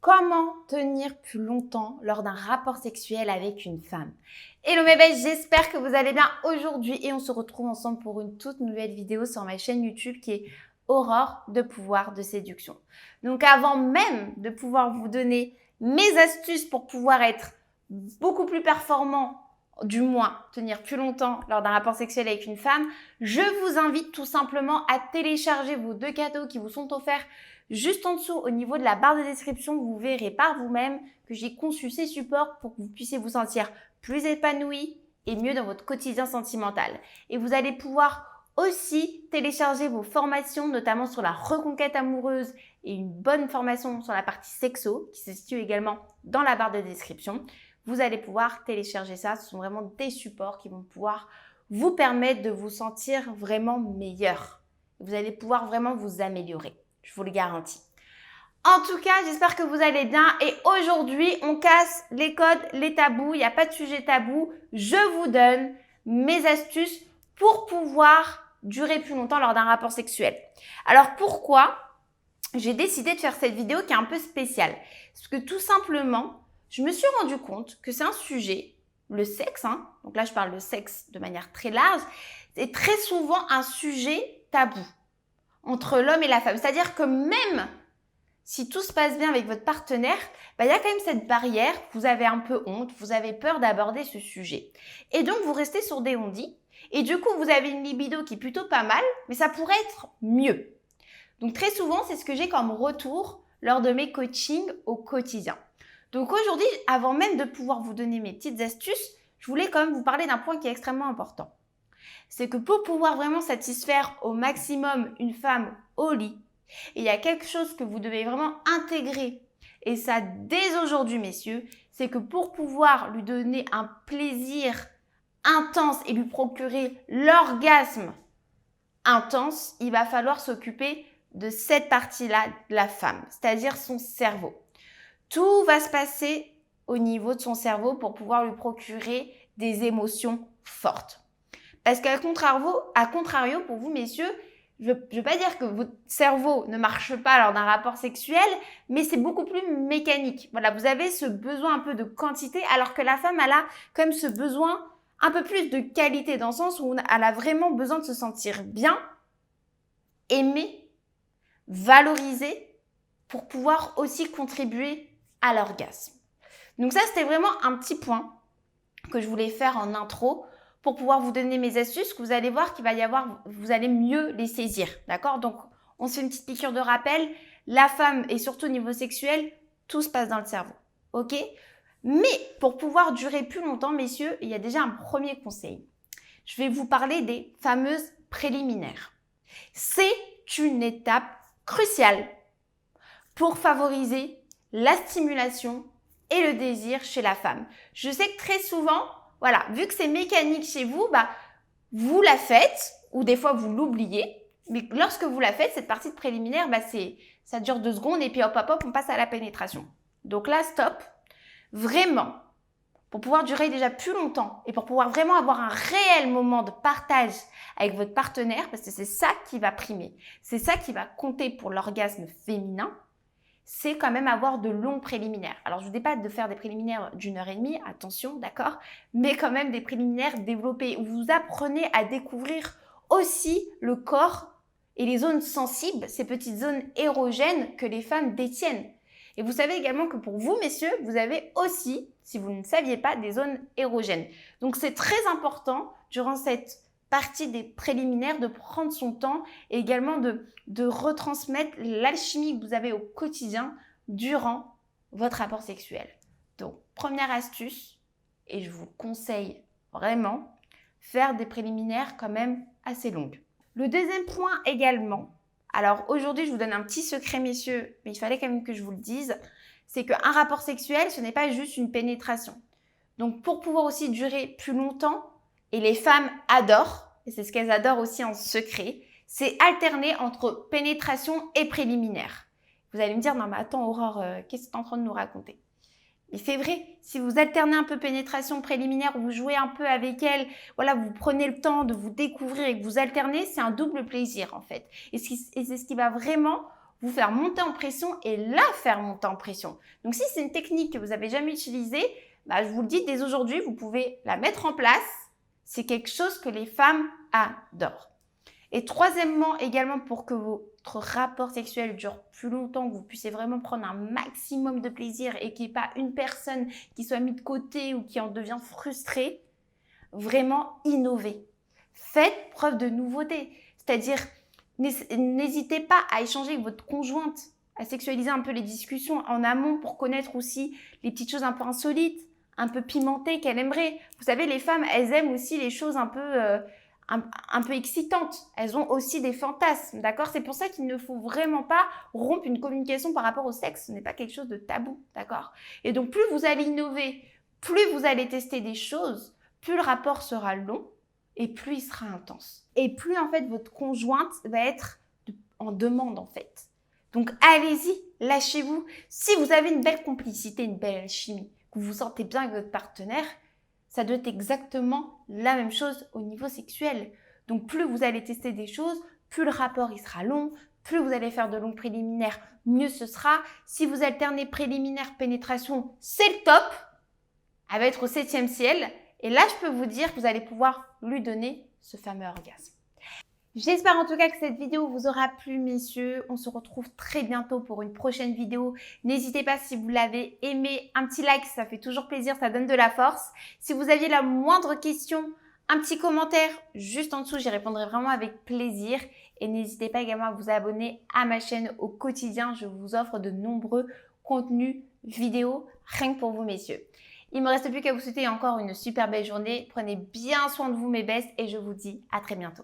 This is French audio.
Comment tenir plus longtemps lors d'un rapport sexuel avec une femme? Hello mes belles, j'espère que vous allez bien aujourd'hui et on se retrouve ensemble pour une toute nouvelle vidéo sur ma chaîne YouTube qui est Aurore de pouvoir de séduction. Donc avant même de pouvoir vous donner mes astuces pour pouvoir être beaucoup plus performant, du moins tenir plus longtemps lors d'un rapport sexuel avec une femme, je vous invite tout simplement à télécharger vos 2 cadeaux qui vous sont offerts juste en dessous au niveau de la barre de description. Vous verrez par vous-même que j'ai conçu ces supports pour que vous puissiez vous sentir plus épanoui et mieux dans votre quotidien sentimental. Et vous allez pouvoir aussi télécharger vos formations, notamment sur la reconquête amoureuse et une bonne formation sur la partie sexo qui se situe également dans la barre de description. Vous allez pouvoir télécharger ça. Ce sont vraiment des supports qui vont pouvoir vous permettre de vous sentir vraiment meilleur. Vous allez pouvoir vraiment vous améliorer. Je vous le garantis. En tout cas, j'espère que vous allez bien. Et aujourd'hui, on casse les codes, les tabous. Il n'y a pas de sujet tabou. Je vous donne mes astuces pour pouvoir durer plus longtemps lors d'un rapport sexuel. Alors pourquoi j'ai décidé de faire cette vidéo qui est un peu spéciale? Parce que tout simplement, je me suis rendu compte que c'est un sujet, le sexe, donc là je parle de sexe de manière très large, c'est très souvent un sujet tabou entre l'homme et la femme. C'est-à-dire que même si tout se passe bien avec votre partenaire, il y a quand même cette barrière, vous avez un peu honte, vous avez peur d'aborder ce sujet. Et donc vous restez sur des on-dit, et du coup vous avez une libido qui est plutôt pas mal, mais ça pourrait être mieux. Donc très souvent, c'est ce que j'ai comme retour lors de mes coachings au quotidien. Donc aujourd'hui, avant même de pouvoir vous donner mes petites astuces, je voulais quand même vous parler d'un point qui est extrêmement important. C'est que pour pouvoir vraiment satisfaire au maximum une femme au lit, il y a quelque chose que vous devez vraiment intégrer, et ça dès aujourd'hui messieurs, c'est que pour pouvoir lui donner un plaisir intense et lui procurer l'orgasme intense, il va falloir s'occuper de cette partie-là de la femme, c'est-à-dire son cerveau. Tout va se passer au niveau de son cerveau pour pouvoir lui procurer des émotions fortes. Parce qu'à contrario, pour vous, messieurs, je ne veux pas dire que votre cerveau ne marche pas lors d'un rapport sexuel, mais c'est beaucoup plus mécanique. Voilà, vous avez ce besoin un peu de quantité, alors que la femme, elle a comme ce besoin un peu plus de qualité, dans le sens où elle a vraiment besoin de se sentir bien, aimée, valorisée, pour pouvoir aussi contribuer à l'orgasme. Donc ça, c'était vraiment un petit point que je voulais faire en intro pour pouvoir vous donner mes astuces, que vous allez voir qu'il va y avoir, vous allez mieux les saisir, d'accord? Donc, on se fait une petite piqûre de rappel. La femme, et surtout au niveau sexuel, tout se passe dans le cerveau, ok? Mais pour pouvoir durer plus longtemps, messieurs, il y a déjà un premier conseil. Je vais vous parler des fameuses préliminaires. C'est une étape cruciale pour favoriser la stimulation et le désir chez la femme. Je sais que très souvent, voilà, vu que c'est mécanique chez vous, vous la faites, ou des fois vous l'oubliez, mais lorsque vous la faites, cette partie de préliminaire, ça dure 2 secondes et puis hop, hop, hop, on passe à la pénétration. Donc là, stop. Vraiment, pour pouvoir durer déjà plus longtemps et pour pouvoir vraiment avoir un réel moment de partage avec votre partenaire, parce que c'est ça qui va primer, c'est ça qui va compter pour l'orgasme féminin, c'est quand même avoir de longs préliminaires. Alors, je ne vous dis pas de faire des préliminaires d'1h30, attention, d'accord, mais quand même des préliminaires développés où vous apprenez à découvrir aussi le corps et les zones sensibles, ces petites zones érogènes que les femmes détiennent. Et vous savez également que pour vous, messieurs, vous avez aussi, si vous ne saviez pas, des zones érogènes. Donc, c'est très important durant cette partie des préliminaires de prendre son temps et également de retransmettre l'alchimie que vous avez au quotidien durant votre rapport sexuel. Donc, première astuce, et je vous conseille vraiment, faire des préliminaires quand même assez longues. Le deuxième point également, alors aujourd'hui je vous donne un petit secret messieurs, mais il fallait quand même que je vous le dise, c'est qu'un rapport sexuel ce n'est pas juste une pénétration. Donc pour pouvoir aussi durer plus longtemps, et les femmes adorent, et c'est ce qu'elles adorent aussi en secret, c'est alterner entre pénétration et préliminaire. Vous allez me dire, non mais attends Aurore, qu'est-ce que tu es en train de nous raconter? Mais c'est vrai, si vous alternez un peu pénétration préliminaire, vous jouez un peu avec elle, voilà, vous prenez le temps de vous découvrir et que vous alternez, c'est un double plaisir en fait. Et c'est ce qui va vraiment vous faire monter en pression et la faire monter en pression. Donc, si c'est une technique que vous n'avez jamais utilisée, je vous le dis dès aujourd'hui, vous pouvez la mettre en place. C'est quelque chose que les femmes adorent. Et troisièmement, également pour que votre rapport sexuel dure plus longtemps, que vous puissiez vraiment prendre un maximum de plaisir et qu'il n'y ait pas une personne qui soit mise de côté ou qui en devient frustrée, vraiment innover. Faites preuve de nouveauté. C'est-à-dire, n'hésitez pas à échanger avec votre conjointe, à sexualiser un peu les discussions en amont pour connaître aussi les petites choses un peu insolites, un peu pimentées qu'elle aimerait. Vous savez, les femmes, elles aiment aussi les choses un peu excitantes. Elles ont aussi des fantasmes, d'accord? C'est pour ça qu'il ne faut vraiment pas rompre une communication par rapport au sexe. Ce n'est pas quelque chose de tabou, d'accord? Et donc, plus vous allez innover, plus vous allez tester des choses, plus le rapport sera long et plus il sera intense. Et plus, en fait, votre conjointe va être en demande, en fait. Donc, allez-y, lâchez-vous. Si vous avez une belle complicité, une belle alchimie, que vous vous sentez bien avec votre partenaire, ça doit être exactement la même chose au niveau sexuel. Donc, plus vous allez tester des choses, plus le rapport il sera long, plus vous allez faire de longs préliminaires, mieux ce sera. Si vous alternez préliminaire, pénétration, c'est le top. Elle va être au 7e ciel. Et là, je peux vous dire que vous allez pouvoir lui donner ce fameux orgasme. J'espère en tout cas que cette vidéo vous aura plu, messieurs. On se retrouve très bientôt pour une prochaine vidéo. N'hésitez pas, si vous l'avez aimé, un petit like, ça fait toujours plaisir, ça donne de la force. Si vous aviez la moindre question, un petit commentaire juste en dessous, j'y répondrai vraiment avec plaisir. Et n'hésitez pas également à vous abonner à ma chaîne au quotidien. Je vous offre de nombreux contenus vidéo rien que pour vous, messieurs. Il ne me reste plus qu'à vous souhaiter encore une super belle journée. Prenez bien soin de vous, mes bestes, et je vous dis à très bientôt.